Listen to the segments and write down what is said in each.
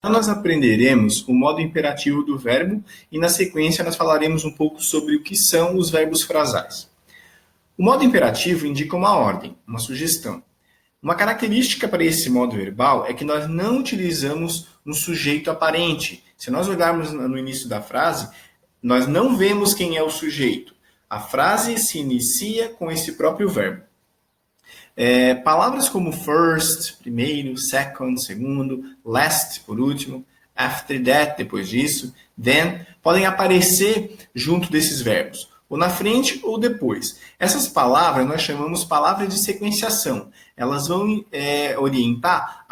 Nós aprenderemos o modo imperativo do verbo e, na sequência, nós falaremos um pouco sobre o que são os verbos frasais. O modo imperativo indica uma ordem, uma sugestão. Uma característica para esse modo verbal é que nós não utilizamos um sujeito aparente. Se nós olharmos no início da frase, nós não vemos quem é o sujeito. A frase se inicia com esse próprio verbo. Palavras como first, primeiro, second, segundo, last, por último, after that, depois disso, then, podem aparecer junto desses verbos, ou na frente ou depois. Essas palavras nós chamamos palavras de sequenciação. Elas vão orientar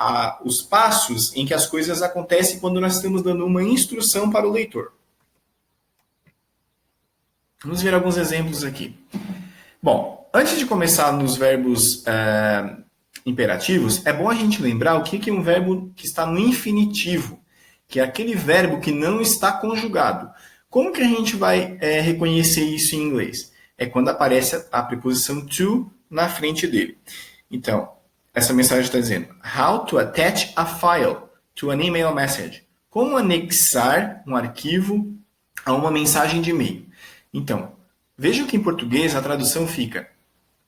os passos em que as coisas acontecem quando nós estamos dando uma instrução para o leitor. Vamos ver alguns exemplos aqui. Bom, antes de começar nos verbos imperativos, é bom a gente lembrar o que é um verbo que está no infinitivo, que é aquele verbo que não está conjugado. Como que a gente vai reconhecer isso em inglês? É quando aparece a preposição to na frente dele. Então, essa mensagem está dizendo How to attach a file to an email message. Como anexar um arquivo a uma mensagem de e-mail. Então, vejam que em português a tradução fica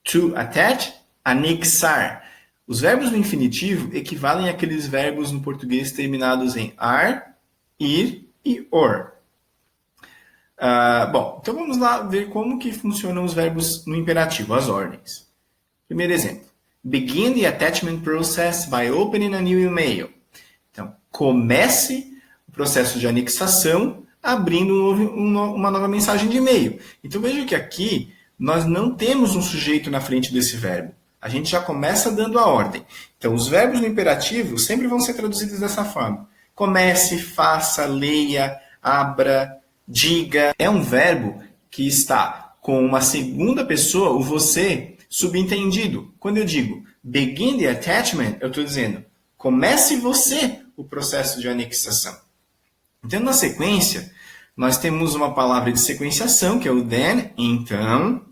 to attach, anexar. Os verbos no infinitivo equivalem àqueles verbos no português terminados em ar, ir e or. Bom, então vamos lá ver como que funcionam os verbos no imperativo, as ordens. Primeiro exemplo. Begin the attachment process by opening a new email. Então, comece o processo de anexação abrindo uma nova mensagem de e-mail. Então, veja que aqui nós não temos um sujeito na frente desse verbo. A gente já começa dando a ordem. Então, os verbos no imperativo sempre vão ser traduzidos dessa forma. Comece, faça, leia, abra, diga. É um verbo que está com uma segunda pessoa, o você, subentendido. Quando eu digo begin the attachment, eu estou dizendo comece você o processo de anexação. Então, na sequência, nós temos uma palavra de sequenciação, que é o then, então.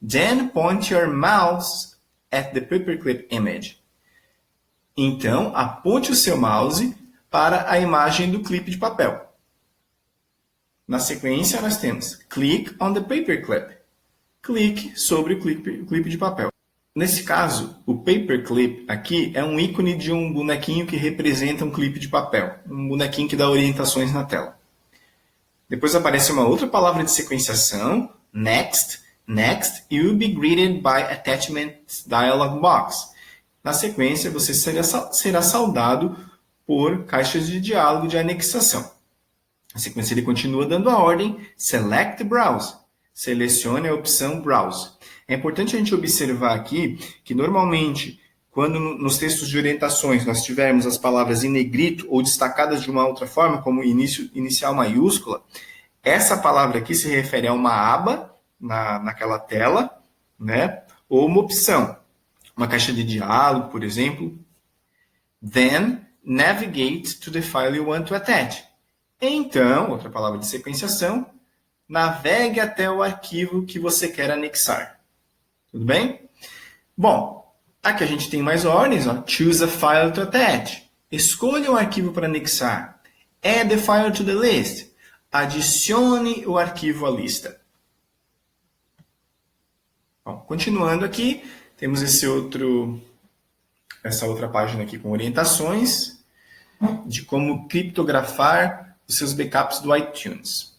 Then point your mouse at the paperclip image. Então, aponte o seu mouse para a imagem do clipe de papel. Na sequência, nós temos click on the paperclip. Clique sobre o clipe de papel. Nesse caso, o paperclip aqui é um ícone de um bonequinho que representa um clipe de papel. Um bonequinho que dá orientações na tela. Depois aparece uma outra palavra de sequenciação, next. Next, you will be greeted by attachment dialog box. Na sequência, você será saudado por caixas de diálogo de anexação. Na sequência, ele continua dando a ordem select browse. Selecione a opção browse. É importante a gente observar aqui que, normalmente, quando nos textos de orientações nós tivermos as palavras em negrito ou destacadas de uma outra forma, como inicial maiúscula, essa palavra aqui se refere a uma aba naquela tela, né? Ou uma opção. Uma caixa de diálogo, por exemplo. Then, navigate to the file you want to attach. Então, outra palavra de sequenciação, navegue até o arquivo que você quer anexar. Tudo bem? Bom, aqui a gente tem mais ordens. Ó. Choose a file to attach. Escolha um arquivo para anexar. Add the file to the list. Adicione o arquivo à lista. Bom, continuando aqui, temos essa outra página aqui com orientações de como criptografar os seus backups do iTunes.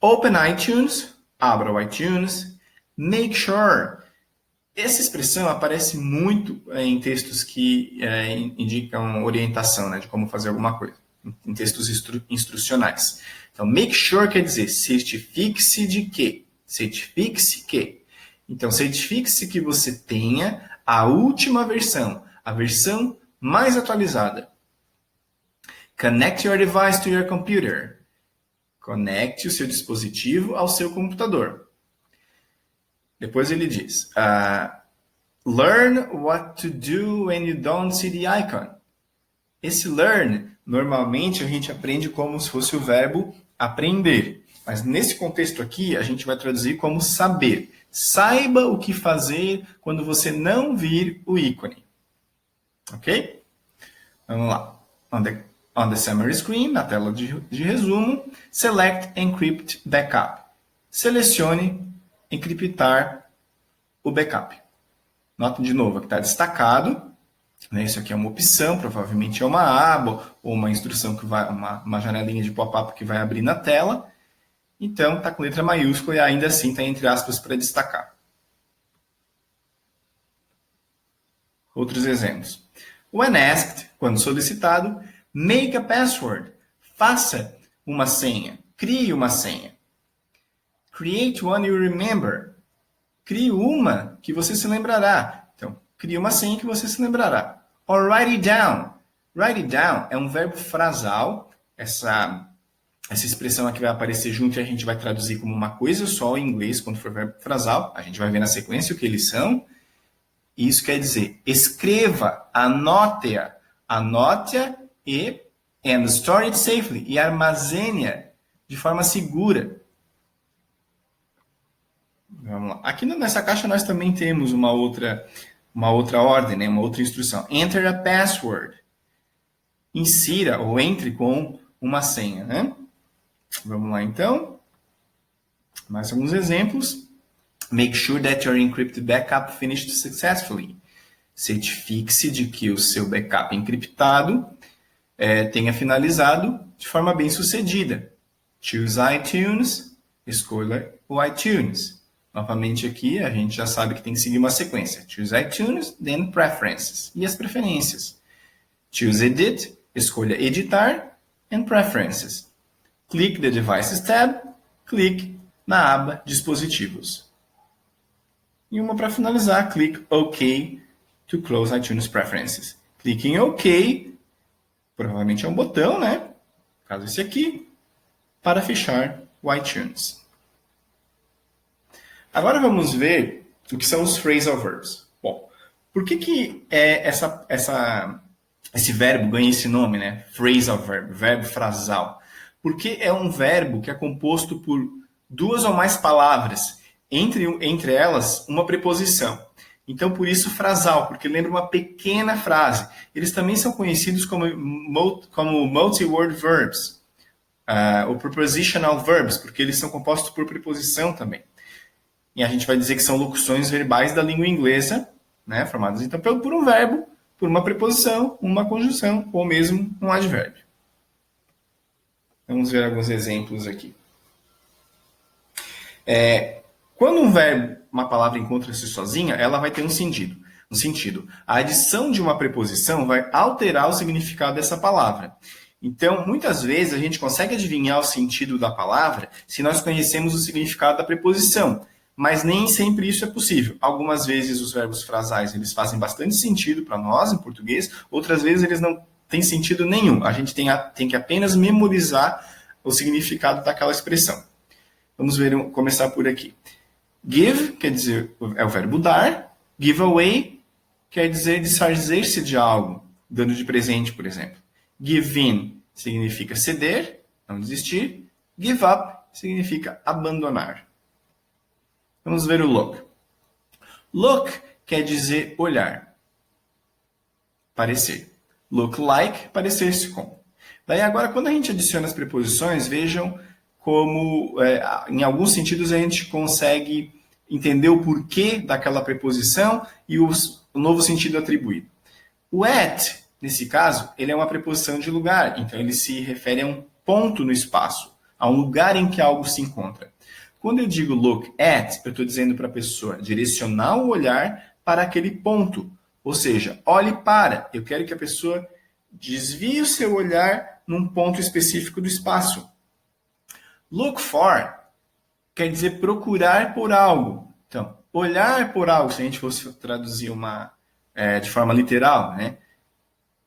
Open iTunes, abra o iTunes, make sure. Essa expressão aparece muito em textos que indicam orientação, né, de como fazer alguma coisa, em textos instrucionais. Então, make sure quer dizer certifique-se de quê? Certifique-se que. Então, certifique-se que você tenha a última versão, a versão mais atualizada. Connect your device to your computer. Conecte o seu dispositivo ao seu computador. Depois ele diz, learn what to do when you don't see the icon. Esse learn, normalmente a gente aprende como se fosse o verbo aprender. Mas nesse contexto aqui, a gente vai traduzir como saber. Saiba o que fazer quando você não vir o ícone. Ok? Vamos lá. On the summary screen, na tela de resumo, select Encrypt Backup. Selecione encriptar o backup. Nota de novo que está destacado. Né? Isso aqui é uma opção, provavelmente é uma aba ou uma instrução que vai, uma janelinha de pop-up que vai abrir na tela. Então, está com letra maiúscula e ainda assim está entre aspas para destacar. Outros exemplos. When asked, quando solicitado, make a password. Faça uma senha. Crie uma senha. Create one you remember. Crie uma que você se lembrará. Então, crie uma senha que você se lembrará. Or write it down. Write it down é um verbo frasal. Essa expressão aqui vai aparecer junto e a gente vai traduzir como uma coisa só em inglês, quando for verbo frasal. A gente vai ver na sequência o que eles são. Isso quer dizer, escreva, anote-a. Anote-a and store it safely. E armazene-a de forma segura. Vamos lá. Aqui nessa caixa nós também temos uma outra ordem, né? Uma outra instrução. Enter a password. Insira ou entre com uma senha, né? Vamos lá, então. Mais alguns exemplos. Make sure that your encrypted backup finished successfully. Certifique-se de que o seu backup encriptado tenha finalizado de forma bem sucedida. Choose iTunes. Escolha o iTunes. Novamente aqui, a gente já sabe que tem que seguir uma sequência. Choose iTunes, then Preferences. E as preferências. Choose Edit. Escolha Editar. And Preferences. Clique the Devices tab. Clique na aba Dispositivos. E uma para finalizar, clique OK to close iTunes Preferences. Clique em OK, provavelmente é um botão, né? No caso esse aqui, para fechar o iTunes. Agora vamos ver o que são os phrasal verbs. Bom, por que esse verbo ganha esse nome, né? Phrasal verb, verbo frasal. Porque é um verbo que é composto por duas ou mais palavras, entre elas uma preposição. Então, por isso, frasal, porque lembra uma pequena frase. Eles também são conhecidos como multi-word verbs, ou prepositional verbs, porque eles são compostos por preposição também. E a gente vai dizer que são locuções verbais da língua inglesa, né, formadas então por um verbo, por uma preposição, uma conjunção, ou mesmo um advérbio. Vamos ver alguns exemplos aqui. Quando uma palavra encontra-se sozinha, ela vai ter um sentido. A adição de uma preposição vai alterar o significado dessa palavra. Então, muitas vezes, a gente consegue adivinhar o sentido da palavra se nós conhecemos o significado da preposição. Mas nem sempre isso é possível. Algumas vezes os verbos frasais eles fazem bastante sentido para nós, em português. Outras vezes eles não têm sentido nenhum. A gente tem que apenas memorizar o significado daquela expressão. Vamos começar por aqui. Give, quer dizer, é o verbo dar. Give away, quer dizer desfazer-se de algo, dando de presente, por exemplo. Give in significa ceder, não desistir. Give up significa abandonar. Vamos ver o look. Look quer dizer olhar, parecer. Look like, parecer-se com. Daí agora, quando a gente adiciona as preposições, vejam como, em alguns sentidos, a gente consegue entender o porquê daquela preposição e o novo sentido atribuído. O at, nesse caso, ele é uma preposição de lugar, então ele se refere a um ponto no espaço, a um lugar em que algo se encontra. Quando eu digo look at, eu estou dizendo para a pessoa direcionar o olhar para aquele ponto. Ou seja, olhe para. Eu quero que a pessoa desvie o seu olhar num ponto específico do espaço. Look for quer dizer procurar por algo. Então, olhar por algo, se a gente fosse traduzir de forma literal, né?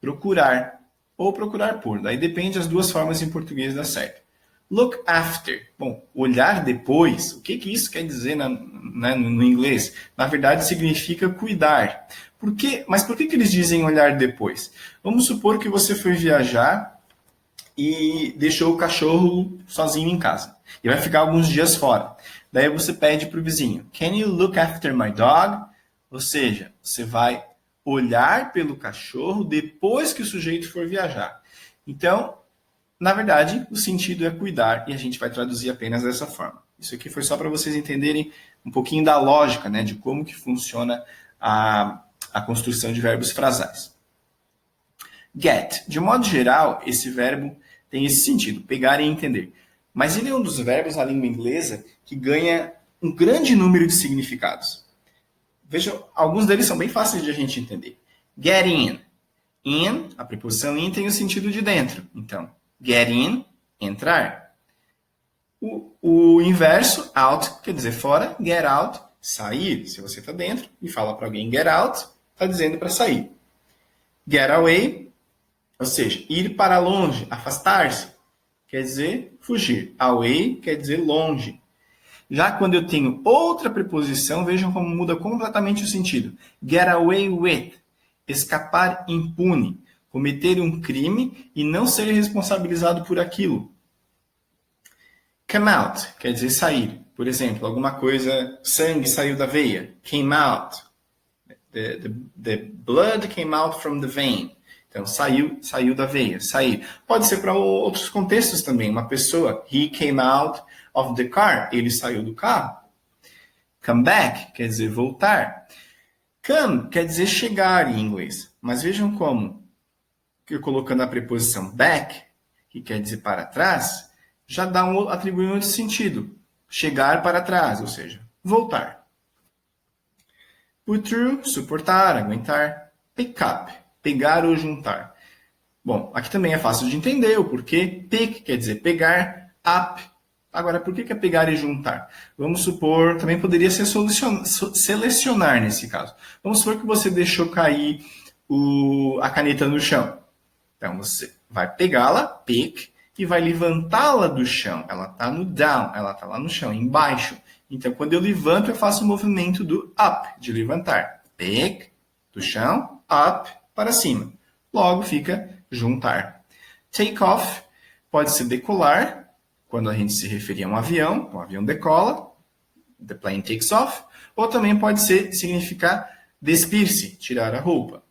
Procurar ou procurar por. Daí depende das duas formas em português dá certo. Look after. Bom, olhar depois. O que isso quer dizer no inglês? Na verdade, significa cuidar. Mas por que eles dizem olhar depois? Vamos supor que você foi viajar e deixou o cachorro sozinho em casa. E vai ficar alguns dias fora. Daí você pede para o vizinho, can you look after my dog? Ou seja, você vai olhar pelo cachorro depois que o sujeito for viajar. Então, na verdade, o sentido é cuidar e a gente vai traduzir apenas dessa forma. Isso aqui foi só para vocês entenderem um pouquinho da lógica, né, de como que funciona a construção de verbos frasais. Get. De modo geral, esse verbo tem esse sentido, pegar e entender. Mas ele é um dos verbos na língua inglesa que ganha um grande número de significados. Vejam, alguns deles são bem fáceis de a gente entender. Get in. In, a preposição in tem o sentido de dentro. Então, get in, entrar. O inverso, out, quer dizer fora. Get out, sair. Se você está dentro e fala para alguém get out, está dizendo para sair. Get away, ou seja, ir para longe, afastar-se. Quer dizer fugir. Away quer dizer longe. Já quando eu tenho outra preposição, vejam como muda completamente o sentido. Get away with. Escapar impune. Cometer um crime e não ser responsabilizado por aquilo. Come out quer dizer sair. Por exemplo, alguma coisa, sangue saiu da veia. Came out. The blood came out from the vein. Então, saiu da veia, sair. Pode ser para outros contextos também. Uma pessoa, he came out of the car. Ele saiu do carro. Come back quer dizer voltar. Come quer dizer chegar em inglês. Mas vejam como, que colocando a preposição back, que quer dizer para trás, já atribui um outro sentido. Chegar para trás, ou seja, voltar. Put through, suportar, aguentar. Pick up, pegar ou juntar. Bom, aqui também é fácil de entender o porquê. Pick quer dizer pegar, up. Agora, por que é pegar e juntar? Vamos supor, também poderia ser selecionar nesse caso. Vamos supor que você deixou cair a caneta no chão. Então, você vai pegá-la, pick, e vai levantá-la do chão. Ela está no down, ela está lá no chão, embaixo. Então, quando eu levanto, eu faço o movimento do up, de levantar. Pick, do chão, up, para cima. Logo, fica juntar. Take off, pode ser decolar, quando a gente se referir a um avião decola, the plane takes off, ou também pode significar despir-se, tirar a roupa.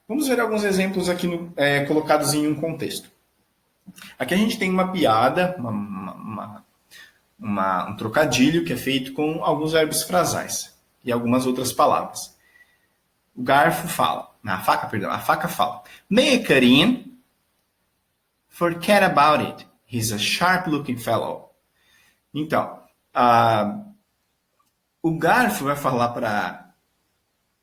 Vamos ver alguns exemplos aqui colocados em um contexto. Aqui a gente tem uma piada, um trocadilho que é feito com alguns verbos frasais e algumas outras palavras. O garfo fala, a faca fala, May I cut in? Forget about it. He's a sharp-looking fellow. Então, o garfo vai falar para...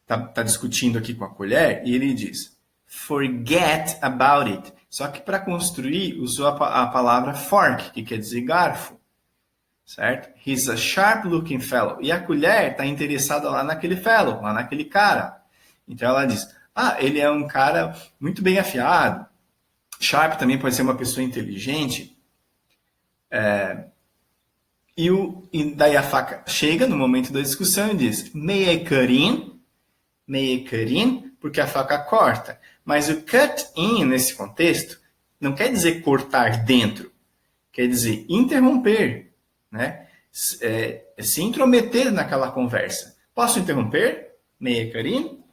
Tá discutindo aqui com a colher e ele diz forget about it. Só que para construir usou a palavra fork, que quer dizer garfo. Certo? He's a sharp-looking fellow. E a colher está interessada lá naquele fellow, lá naquele cara. Então ela diz, ele é um cara muito bem afiado. Sharp também pode ser uma pessoa inteligente. E daí a faca chega no momento da discussão e diz, may I cut in? May I cut in? Porque a faca corta. Mas o cut in, nesse contexto, não quer dizer cortar dentro. Quer dizer interromper. Né? Se intrometer naquela conversa. Posso interromper? May I cut in?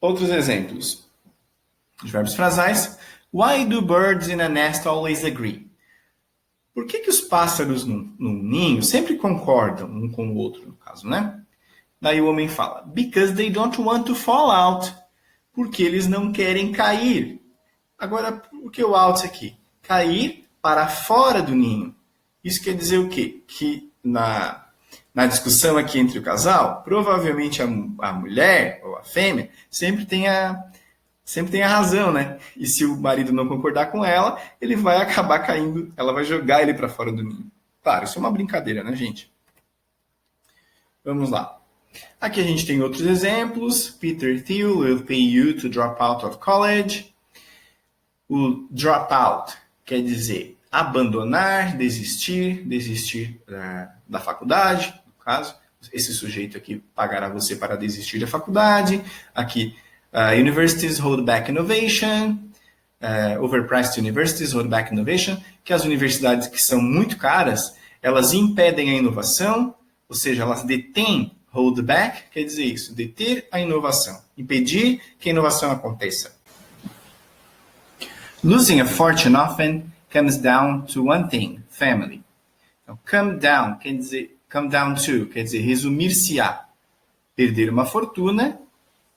Outros exemplos de verbos frasais. Why do birds in a nest always agree? Por que os pássaros num ninho sempre concordam um com o outro, no caso, né? Daí o homem fala, because they don't want to fall out. Porque eles não querem cair. Agora, por que o out aqui? Cair para fora do ninho. Isso quer dizer o quê? Que na discussão aqui entre o casal, provavelmente a mulher ou a fêmea sempre tem a razão, né? E se o marido não concordar com ela, ele vai acabar caindo, ela vai jogar ele para fora do ninho. Claro, isso é uma brincadeira, né, gente? Vamos lá. Aqui a gente tem outros exemplos. Peter Thiel will pay you to drop out of college. O drop out quer dizer abandonar, desistir da faculdade, no caso. Esse sujeito aqui pagará você para desistir da faculdade. Aqui, universities hold back innovation. Overpriced universities hold back innovation. Que as universidades que são muito caras, elas impedem a inovação, ou seja, elas detêm, Hold back quer dizer isso, deter a inovação, impedir que a inovação aconteça. Losing a fortune often comes down to one thing, family. Então, come down to quer dizer resumir-se-á. Perder uma fortuna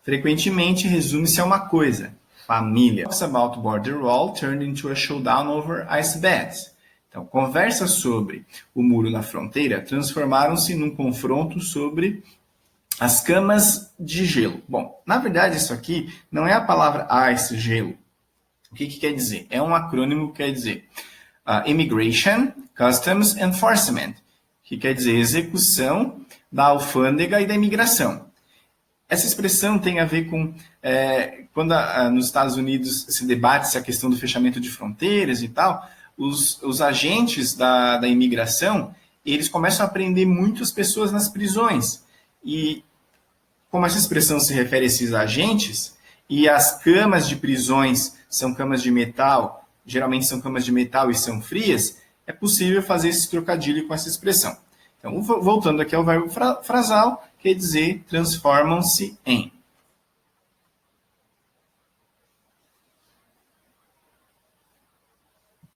frequentemente resume-se a uma coisa, família. Talks about border wall turned into a showdown over ice beds. Então, conversas sobre o muro na fronteira transformaram-se num confronto sobre as camas de gelo. Bom, na verdade isso aqui não é a palavra ice, gelo. O que quer dizer? É um acrônimo que quer dizer Immigration, Customs Enforcement, que quer dizer execução da alfândega e da imigração. Essa expressão tem a ver com quando nos Estados Unidos se debate-se a questão do fechamento de fronteiras e tal, os agentes da imigração, eles começam a prender muitas pessoas nas prisões. E como essa expressão se refere a esses agentes, e as camas de prisões são camas de metal, geralmente são camas de metal e são frias, é possível fazer esse trocadilho com essa expressão. Então, voltando aqui ao verbo frasal, quer dizer transformam-se em.